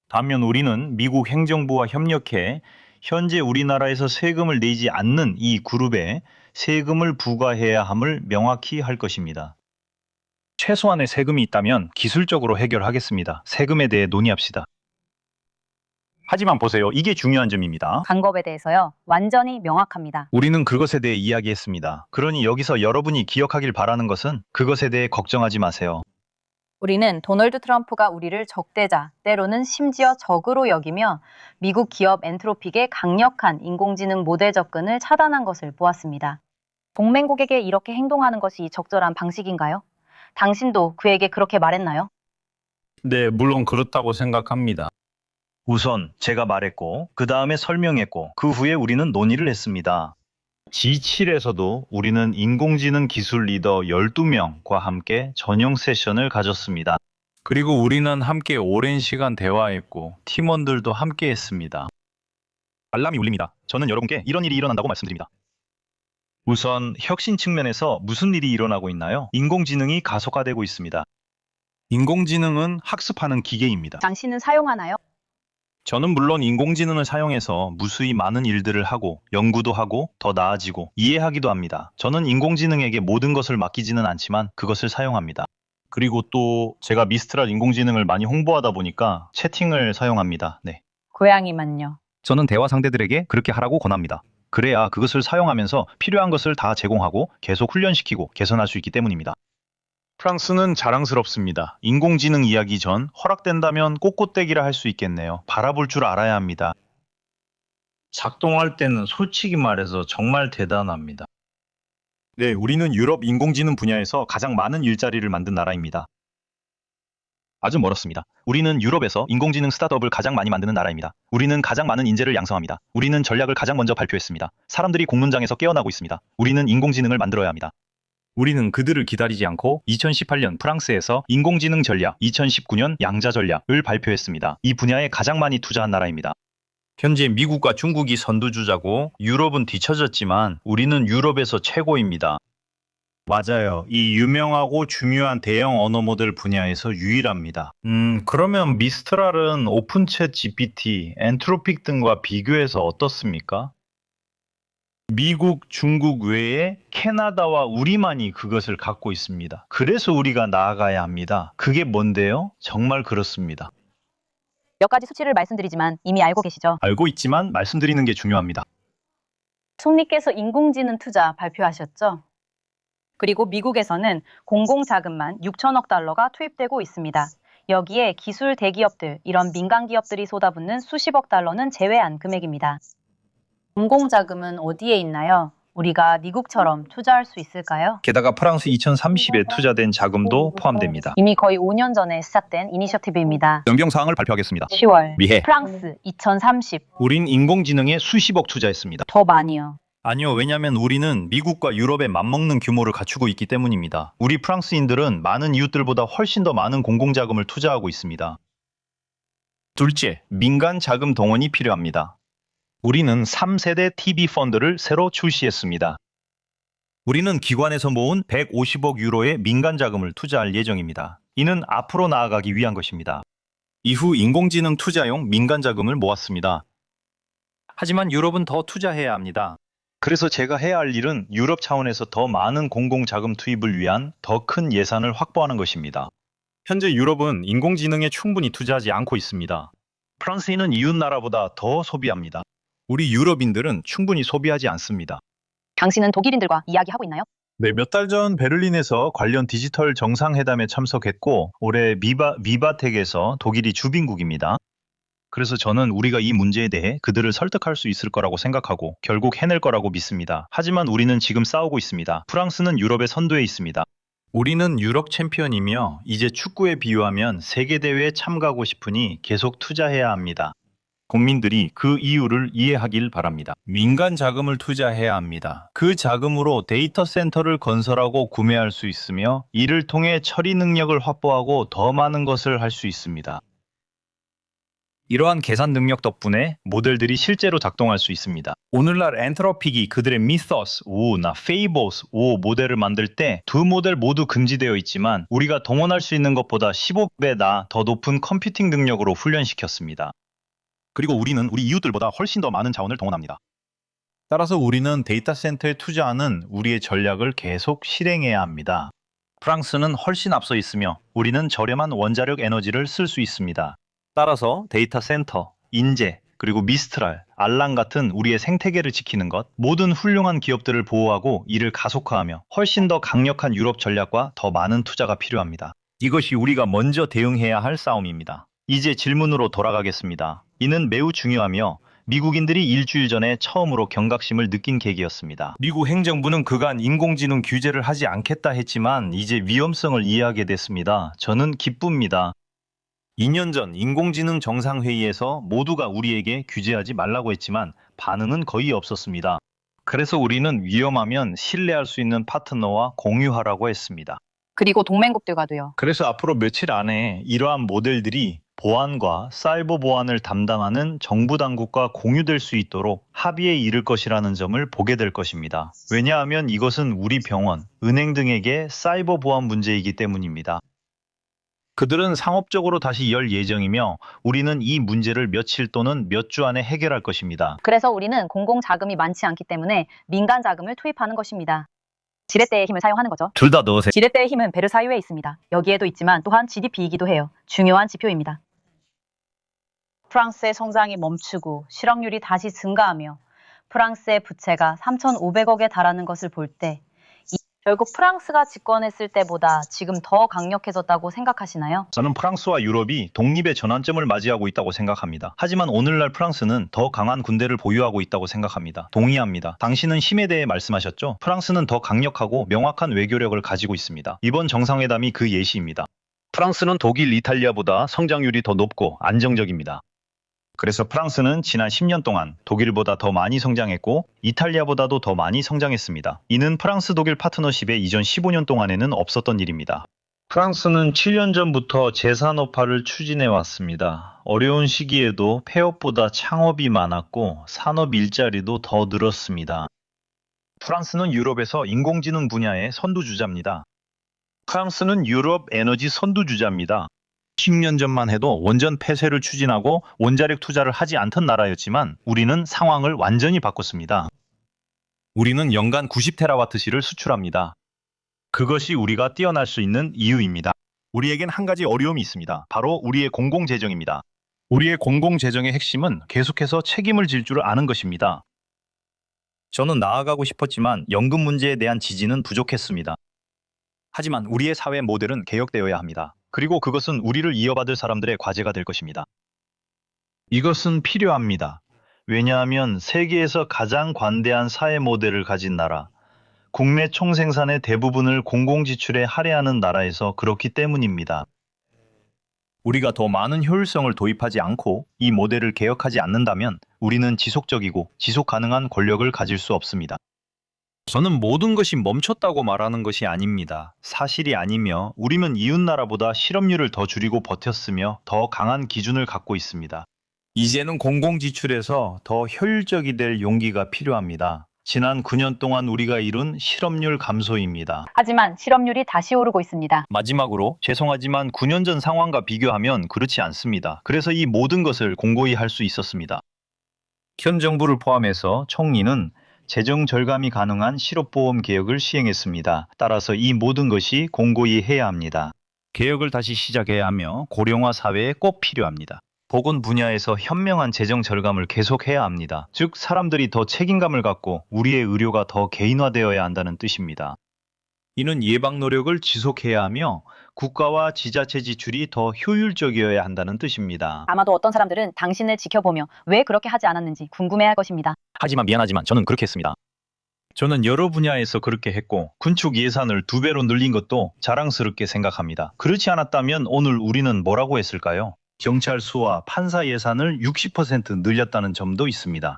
반면 우리는 미국 행정부와 협력해 현재 우리나라에서 세금을 내지 않는 이 그룹에 세금을 부과해야 함을 명확히 할 것입니다. 최소한의 세금이 있다면 기술적으로 해결하겠습니다. 세금에 대해 논의합시다. 하지만 보세요. 이게 중요한 점입니다. 방법에 대해서요. 완전히 명확합니다. 우리는 그것에 대해 이야기했습니다. 그러니 여기서 여러분이 기억하길 바라는 것은 그것에 대해 걱정하지 마세요. 우리는 도널드 트럼프가 우리를 적대자, 때로는 심지어 적으로 여기며 미국 기업 엔트로픽의 강력한 인공지능 모델 접근을 차단한 것을 보았습니다. 동맹국에게 이렇게 행동하는 것이 적절한 방식인가요? 당신도 그에게 그렇게 말했나요? 네, 물론 그렇다고 생각합니다. 우선 제가 말했고 그 다음에 설명했고 그 후에 우리는 논의를 했습니다. G7에서도 우리는 인공지능 기술 리더 12명과 함께 전용 세션을 가졌습니다. 그리고 우리는 함께 오랜 시간 대화했고 팀원들도 함께 했습니다. 알람이 울립니다. 저는 여러분께 이런 일이 일어난다고 말씀드립니다. 우선 혁신 측면에서 무슨 일이 일어나고 있나요? 인공지능이 가속화되고 있습니다. 인공지능은 학습하는 기계입니다. 당신은 사용하나요? 저는 물론 인공지능을 사용해서 무수히 많은 일들을 하고 연구도 하고 더 나아지고 이해하기도 합니다. 저는 인공지능에게 모든 것을 맡기지는 않지만 그것을 사용합니다. 그리고 또 제가 미스트랄 인공지능을 많이 홍보하다 보니까 채팅을 사용합니다. 네. 고양이만요. 저는 대화 상대들에게 그렇게 하라고 권합니다. 그래야 그것을 사용하면서 필요한 것을 다 제공하고 계속 훈련시키고 개선할 수 있기 때문입니다. 프랑스는 자랑스럽습니다. 인공지능 이야기 전 허락된다면 꽃꽃대기라 할 수 있겠네요. 바라볼 줄 알아야 합니다. 작동할 때는 솔직히 말해서 정말 대단합니다. 네, 우리는 유럽 인공지능 분야에서 가장 많은 일자리를 만든 나라입니다. 아주 멀었습니다. 우리는 유럽에서 인공지능 스타트업을 가장 많이 만드는 나라입니다. 우리는 가장 많은 인재를 양성합니다. 우리는 전략을 가장 먼저 발표했습니다. 사람들이 공론장에서 깨어나고 있습니다. 우리는 인공지능을 만들어야 합니다. 우리는 그들을 기다리지 않고 2018년 프랑스에서 인공지능 전략, 2019년 양자 전략을 발표했습니다. 이 분야에 가장 많이 투자한 나라입니다. 현재 미국과 중국이 선두주자고 유럽은 뒤처졌지만 우리는 유럽에서 최고입니다. 맞아요. 이 유명하고 중요한 대형 언어 모델 분야에서 유일합니다. 그러면 미스트랄은 오픈챗 GPT, 엔트로픽 등과 비교해서 어떻습니까? 미국, 중국 외에 캐나다와 우리만이 그것을 갖고 있습니다. 그래서 우리가 나아가야 합니다. 그게 뭔데요? 정말 그렇습니다. 몇 가지 수치를 말씀드리지만 이미 알고 계시죠? 알고 있지만 말씀드리는 게 중요합니다. 총리께서 인공지능 투자 발표하셨죠? 그리고 미국에서는 공공자금만 6천억 달러가 투입되고 있습니다. 여기에 기술 대기업들, 이런 민간 기업들이 쏟아붓는 수십억 달러는 제외한 금액입니다. 공공자금은 어디에 있나요? 우리가 미국처럼 투자할 수 있을까요? 게다가 프랑스 2030에 투자된 자금도 포함됩니다. 이미 거의 5년 전에 시작된 이니셔티브입니다. 연경사항을 발표하겠습니다. 10월 미해. 프랑스 2030. 우린 인공지능에 수십억 투자했습니다. 더 많이요. 아니요, 왜냐하면 우리는 미국과 유럽에 맞먹는 규모를 갖추고 있기 때문입니다. 우리 프랑스인들은 많은 이웃들보다 훨씬 더 많은 공공자금을 투자하고 있습니다. 둘째, 민간 자금 동원이 필요합니다. 우리는 3세대 TV 펀드를 새로 출시했습니다. 우리는 기관에서 모은 150억 유로의 민간 자금을 투자할 예정입니다. 이는 앞으로 나아가기 위한 것입니다. 이후 인공지능 투자용 민간 자금을 모았습니다. 하지만 유럽은 더 투자해야 합니다. 그래서 제가 해야 할 일은 유럽 차원에서 더 많은 공공자금 투입을 위한 더 큰 예산을 확보하는 것입니다. 현재 유럽은 인공지능에 충분히 투자하지 않고 있습니다. 프랑스인은 이웃 나라보다 더 소비합니다. 우리 유럽인들은 충분히 소비하지 않습니다. 당신은 독일인들과 이야기하고 있나요? 네, 몇 달 전 베를린에서 관련 디지털 정상회담에 참석했고 올해 미바텍에서 독일이 주빈국입니다. 그래서 저는 우리가 이 문제에 대해 그들을 설득할 수 있을 거라고 생각하고 결국 해낼 거라고 믿습니다. 하지만 우리는 지금 싸우고 있습니다. 프랑스는 유럽의 선두에 있습니다. 우리는 유럽 챔피언이며 이제 축구에 비유하면 세계대회에 참가하고 싶으니 계속 투자해야 합니다. 국민들이 그 이유를 이해하길 바랍니다. 민간 자금을 투자해야 합니다. 그 자금으로 데이터 센터를 건설하고 구매할 수 있으며 이를 통해 처리 능력을 확보하고 더 많은 것을 할 수 있습니다. 이러한 계산 능력 덕분에 모델들이 실제로 작동할 수 있습니다. 오늘날 엔트로픽이 그들의 미서스 5나 페이보스 5 모델을 만들 때 두 모델 모두 금지되어 있지만 우리가 동원할 수 있는 것보다 15배나 더 높은 컴퓨팅 능력으로 훈련시켰습니다. 그리고 우리는 우리 이웃들보다 훨씬 더 많은 자원을 동원합니다. 따라서 우리는 데이터 센터에 투자하는 우리의 전략을 계속 실행해야 합니다. 프랑스는 훨씬 앞서 있으며 우리는 저렴한 원자력 에너지를 쓸 수 있습니다. 따라서 데이터 센터, 인재, 그리고 미스트랄, 알랑 같은 우리의 생태계를 지키는 것, 모든 훌륭한 기업들을 보호하고 이를 가속화하며 훨씬 더 강력한 유럽 전략과 더 많은 투자가 필요합니다. 이것이 우리가 먼저 대응해야 할 싸움입니다. 이제 질문으로 돌아가겠습니다. 이는 매우 중요하며 미국인들이 일주일 전에 처음으로 경각심을 느낀 계기였습니다. 미국 행정부는 그간 인공지능 규제를 하지 않겠다 했지만 이제 위험성을 이해하게 됐습니다. 저는 기쁩니다. 2년 전 인공지능 정상회의에서 모두가 우리에게 규제하지 말라고 했지만 반응은 거의 없었습니다. 그래서 우리는 위험하면 신뢰할 수 있는 파트너와 공유하라고 했습니다. 그리고 동맹국들과도요. 그래서 앞으로 며칠 안에 이러한 모델들이 보안과 사이버 보안을 담당하는 정부 당국과 공유될 수 있도록 합의에 이를 것이라는 점을 보게 될 것입니다. 왜냐하면 이것은 우리 병원, 은행 등에게 사이버 보안 문제이기 때문입니다. 그들은 상업적으로 다시 열 예정이며 우리는 이 문제를 며칠 또는 몇 주 안에 해결할 것입니다. 그래서 우리는 공공 자금이 많지 않기 때문에 민간 자금을 투입하는 것입니다. 지렛대의 힘을 사용하는 거죠. 둘 다 넣으세요. 지렛대의 힘은 베르사유에 있습니다. 여기에도 있지만 또한 GDP이기도 해요. 중요한 지표입니다. 프랑스의 성장이 멈추고 실업률이 다시 증가하며 프랑스의 부채가 3,500억에 달하는 것을 볼 때 결국 프랑스가 집권했을 때보다 지금 더 강력해졌다고 생각하시나요? 저는 프랑스와 유럽이 독립의 전환점을 맞이하고 있다고 생각합니다. 하지만 오늘날 프랑스는 더 강한 군대를 보유하고 있다고 생각합니다. 동의합니다. 당신은 힘에 대해 말씀하셨죠? 프랑스는 더 강력하고 명확한 외교력을 가지고 있습니다. 이번 정상회담이 그 예시입니다. 프랑스는 독일, 이탈리아보다 성장률이 더 높고 안정적입니다. 그래서 프랑스는 지난 10년 동안 독일보다 더 많이 성장했고 이탈리아보다도 더 많이 성장했습니다. 이는 프랑스 독일 파트너십의 이전 15년 동안에는 없었던 일입니다. 프랑스는 7년 전부터 재산업화를 추진해 왔습니다. 어려운 시기에도 폐업보다 창업이 많았고 산업 일자리도 더 늘었습니다. 프랑스는 유럽에서 인공지능 분야의 선두주자입니다. 프랑스는 유럽 에너지 선두주자입니다. 10년 전만 해도 원전 폐쇄를 추진하고 원자력 투자를 하지 않던 나라였지만 우리는 상황을 완전히 바꿨습니다. 우리는 연간 90테라와트시를 수출합니다. 그것이 우리가 뛰어날 수 있는 이유입니다. 우리에겐 한 가지 어려움이 있습니다. 바로 우리의 공공재정입니다. 우리의 공공재정의 핵심은 계속해서 책임을 질 줄 아는 것입니다. 저는 나아가고 싶었지만 연금 문제에 대한 지지는 부족했습니다. 하지만 우리의 사회 모델은 개혁되어야 합니다. 그리고 그것은 우리를 이어받을 사람들의 과제가 될 것입니다. 이것은 필요합니다. 왜냐하면 세계에서 가장 관대한 사회 모델을 가진 나라, 국내 총생산의 대부분을 공공지출에 할애하는 나라에서 그렇기 때문입니다. 우리가 더 많은 효율성을 도입하지 않고 이 모델을 개혁하지 않는다면 우리는 지속적이고 지속 가능한 권력을 가질 수 없습니다. 저는 모든 것이 멈췄다고 말하는 것이 아닙니다. 사실이 아니며 우리는 이웃나라보다 실업률을 더 줄이고 버텼으며 더 강한 기준을 갖고 있습니다. 이제는 공공지출에서 더 효율적이 될 용기가 필요합니다. 지난 9년 동안 우리가 이룬 실업률 감소입니다. 하지만 실업률이 다시 오르고 있습니다. 마지막으로 죄송하지만 9년 전 상황과 비교하면 그렇지 않습니다. 그래서 이 모든 것을 공고히 할 수 있었습니다. 현 정부를 포함해서 총리는 재정 절감이 가능한 실업보험 개혁을 시행했습니다. 따라서 이 모든 것이 공고히 해야 합니다. 개혁을 다시 시작해야 하며 고령화 사회에 꼭 필요합니다. 보건 분야에서 현명한 재정 절감을 계속해야 합니다. 즉 사람들이 더 책임감을 갖고 우리의 의료가 더 개인화되어야 한다는 뜻입니다. 이는 예방 노력을 지속해야 하며 국가와 지자체 지출이 더 효율적이어야 한다는 뜻입니다. 아마도 어떤 사람들은 당신을 지켜보며 왜 그렇게 하지 않았는지 궁금해할 것입니다. 하지만 미안하지만 저는 그렇게 했습니다. 저는 여러 분야에서 그렇게 했고 군축 예산을 2배로 늘린 것도 자랑스럽게 생각합니다. 그렇지 않았다면 오늘 우리는 뭐라고 했을까요? 경찰서와 판사 예산을 60% 늘렸다는 점도 있습니다.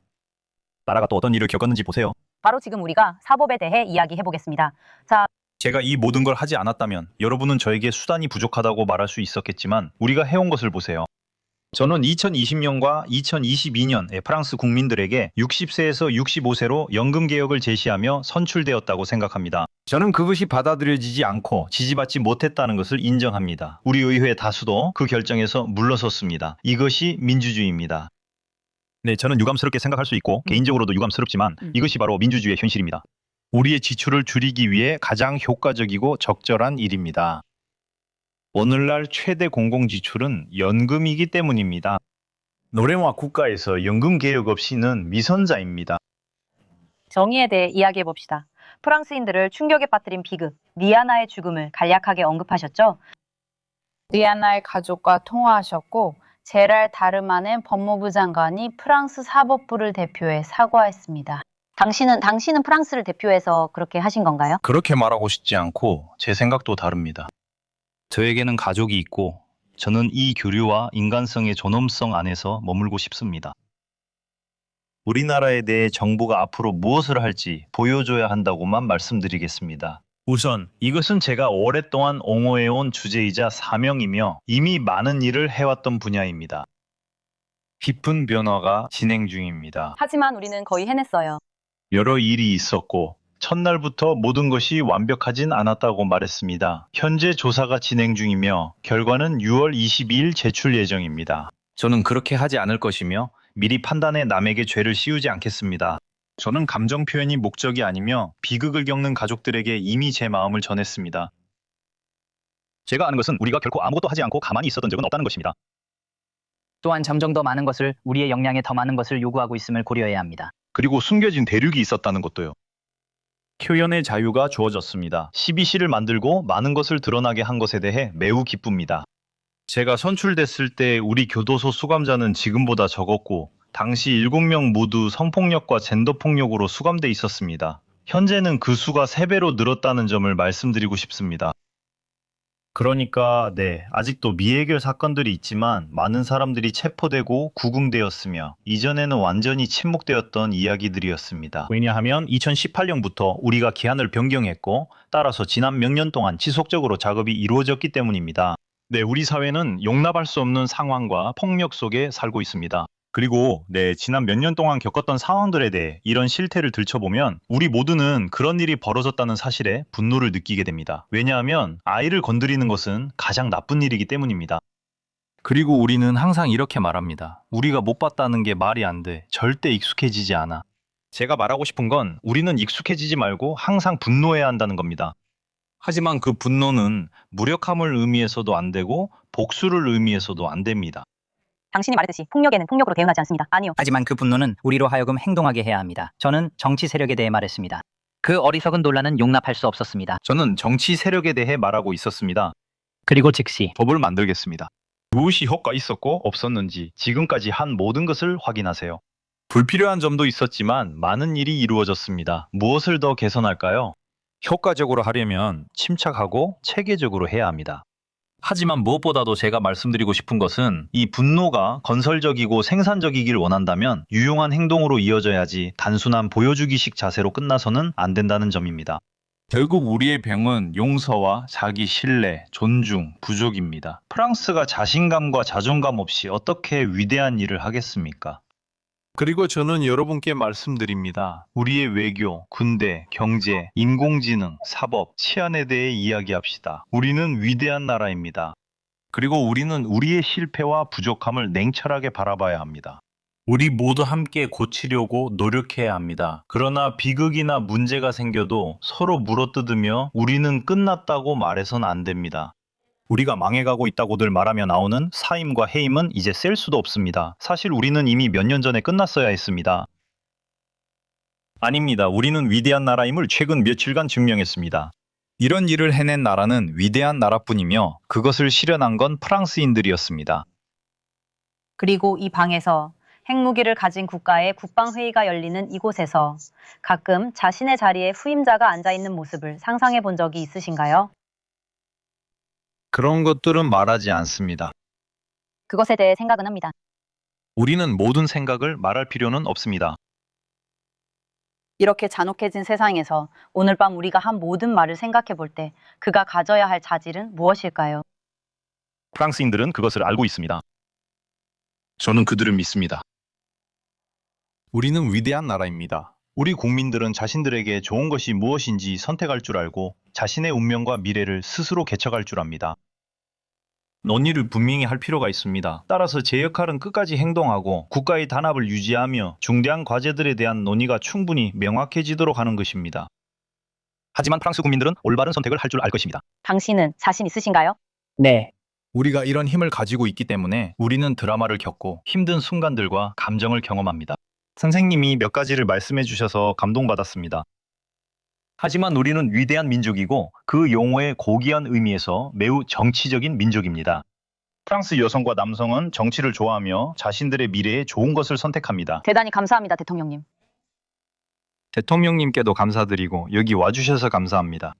나라가 또 어떤 일을 겪었는지 보세요. 바로 지금 우리가 사법에 대해 이야기해 보겠습니다. 자, 제가 이 모든 걸 하지 않았다면 여러분은 저에게 수단이 부족하다고 말할 수 있었겠지만 우리가 해온 것을 보세요. 저는 2020년과 2022년에 프랑스 국민들에게 60세에서 65세로 연금 개혁을 제시하며 선출되었다고 생각합니다. 저는 그것이 받아들여지지 않고 지지받지 못했다는 것을 인정합니다. 우리 의회 다수도 그 결정에서 물러섰습니다. 이것이 민주주의입니다. 네, 저는 유감스럽게 생각할 수 있고 개인적으로도 유감스럽지만 이것이 바로 민주주의의 현실입니다. 우리의 지출을 줄이기 위해 가장 효과적이고 적절한 일입니다. 오늘날 최대 공공지출은 연금이기 때문입니다. 노래와 국가에서 연금 개혁 없이는 미선자입니다. 정의에 대해 이야기해 봅시다. 프랑스인들을 충격에 빠뜨린 비극, 리아나의 죽음을 간략하게 언급하셨죠? 리아나의 가족과 통화하셨고 제랄 다르마넨 법무부 장관이 프랑스 사법부를 대표해 사과했습니다. 당신은 프랑스를 대표해서 그렇게 하신 건가요? 그렇게 말하고 싶지 않고 제 생각도 다릅니다. 저에게는 가족이 있고 저는 이 교류와 인간성의 존엄성 안에서 머물고 싶습니다. 우리나라에 대해 정부가 앞으로 무엇을 할지 보여줘야 한다고만 말씀드리겠습니다. 우선 이것은 제가 오랫동안 옹호해온 주제이자 사명이며 이미 많은 일을 해왔던 분야입니다. 깊은 변화가 진행 중입니다. 하지만 우리는 거의 해냈어요. 여러 일이 있었고 첫날부터 모든 것이 완벽하진 않았다고 말했습니다. 현재 조사가 진행 중이며 결과는 6월 22일 제출 예정입니다. 저는 그렇게 하지 않을 것이며 미리 판단해 남에게 죄를 씌우지 않겠습니다. 저는 감정 표현이 목적이 아니며 비극을 겪는 가족들에게 이미 제 마음을 전했습니다. 제가 아는 것은 우리가 결코 아무것도 하지 않고 가만히 있었던 적은 없다는 것입니다. 또한 점점 더 많은 것을 우리의 역량에 더 많은 것을 요구하고 있음을 고려해야 합니다. 그리고 숨겨진 대륙이 있었다는 것도요. 표현의 자유가 주어졌습니다. 12시를 만들고 많은 것을 드러나게 한 것에 대해 매우 기쁩니다. 제가 선출됐을 때 우리 교도소 수감자는 지금보다 적었고 당시 7명 모두 성폭력과 젠더폭력으로 수감돼 있었습니다. 현재는 그 수가 3배로 늘었다는 점을 말씀드리고 싶습니다. 그러니까 아직도 미해결 사건들이 있지만 많은 사람들이 체포되고 구금되었으며 이전에는 완전히 침묵되었던 이야기들이었습니다. 왜냐하면 2018년부터 우리가 기한을 변경했고 따라서 지난 몇 년 동안 지속적으로 작업이 이루어졌기 때문입니다. 우리 사회는 용납할 수 없는 상황과 폭력 속에 살고 있습니다. 그리고 지난 몇 년 동안 겪었던 상황들에 대해 이런 실태를 들춰보면 우리 모두는 그런 일이 벌어졌다는 사실에 분노를 느끼게 됩니다. 왜냐하면 아이를 건드리는 것은 가장 나쁜 일이기 때문입니다. 그리고 우리는 항상 이렇게 말합니다. 우리가 못 봤다는 게 말이 안 돼. 절대 익숙해지지 않아. 제가 말하고 싶은 건 우리는 익숙해지지 말고 항상 분노해야 한다는 겁니다. 하지만 그 분노는 무력함을 의미해서도 안 되고 복수를 의미해서도 안 됩니다. 당신이 말했듯이 폭력에는 폭력으로 대응하지 않습니다. 아니요. 하지만 그 분노는 우리로 하여금 행동하게 해야 합니다. 저는 정치 세력에 대해 말했습니다. 그 어리석은 논란은 용납할 수 없었습니다. 저는 정치 세력에 대해 말하고 있었습니다. 그리고 즉시 법을 만들겠습니다. 무엇이 효과 있었고 없었는지 지금까지 한 모든 것을 확인하세요. 불필요한 점도 있었지만 많은 일이 이루어졌습니다. 무엇을 더 개선할까요? 효과적으로 하려면 침착하고 체계적으로 해야 합니다. 하지만 무엇보다도 제가 말씀드리고 싶은 것은 이 분노가 건설적이고 생산적이길 원한다면 유용한 행동으로 이어져야지 단순한 보여주기식 자세로 끝나서는 안 된다는 점입니다. 결국 우리의 병은 용서와 자기 신뢰, 존중, 부족입니다. 프랑스가 자신감과 자존감 없이 어떻게 위대한 일을 하겠습니까? 그리고 저는 여러분께 말씀드립니다. 우리의 외교, 군대, 경제, 인공지능, 사법, 치안에 대해 이야기합시다. 우리는 위대한 나라입니다. 그리고 우리는 우리의 실패와 부족함을 냉철하게 바라봐야 합니다. 우리 모두 함께 고치려고 노력해야 합니다. 그러나 비극이나 문제가 생겨도 서로 물어뜯으며 우리는 끝났다고 말해선 안 됩니다. 우리가 망해가고 있다고들 말하며 나오는 사임과 해임은 이제 셀 수도 없습니다. 사실 우리는 이미 몇 년 전에 끝났어야 했습니다. 아닙니다. 우리는 위대한 나라임을 최근 며칠간 증명했습니다. 이런 일을 해낸 나라는 위대한 나라뿐이며 그것을 실현한 건 프랑스인들이었습니다. 그리고 이 방에서 핵무기를 가진 국가의 국방회의가 열리는 이곳에서 가끔 자신의 자리에 후임자가 앉아있는 모습을 상상해 본 적이 있으신가요? 그런 것들은 말하지 않습니다. 그것에 대해 생각은 합니다. 우리는 모든 생각을 말할 필요는 없습니다. 이렇게 잔혹해진 세상에서 오늘 밤 우리가 한 모든 말을 생각해 볼 때 그가 가져야 할 자질은 무엇일까요? 프랑스인들은 그것을 알고 있습니다. 저는 그들을 믿습니다. 우리는 위대한 나라입니다. 우리 국민들은 자신들에게 좋은 것이 무엇인지 선택할 줄 알고 자신의 운명과 미래를 스스로 개척할 줄 압니다. 논의를 분명히 할 필요가 있습니다. 따라서 제 역할은 끝까지 행동하고 국가의 단합을 유지하며 중대한 과제들에 대한 논의가 충분히 명확해지도록 하는 것입니다. 하지만 프랑스 국민들은 올바른 선택을 할 줄 알 것입니다. 당신은 자신 있으신가요? 네. 우리가 이런 힘을 가지고 있기 때문에 우리는 드라마를 겪고 힘든 순간들과 감정을 경험합니다. 선생님이 몇 가지를 말씀해 주셔서 감동받았습니다. 하지만 우리는 위대한 민족이고 그 용어의 고귀한 의미에서 매우 정치적인 민족입니다. 프랑스 여성과 남성은 정치를 좋아하며 자신들의 미래에 좋은 것을 선택합니다. 대단히 감사합니다, 대통령님. 대통령님께도 감사드리고 여기 와주셔서 감사합니다.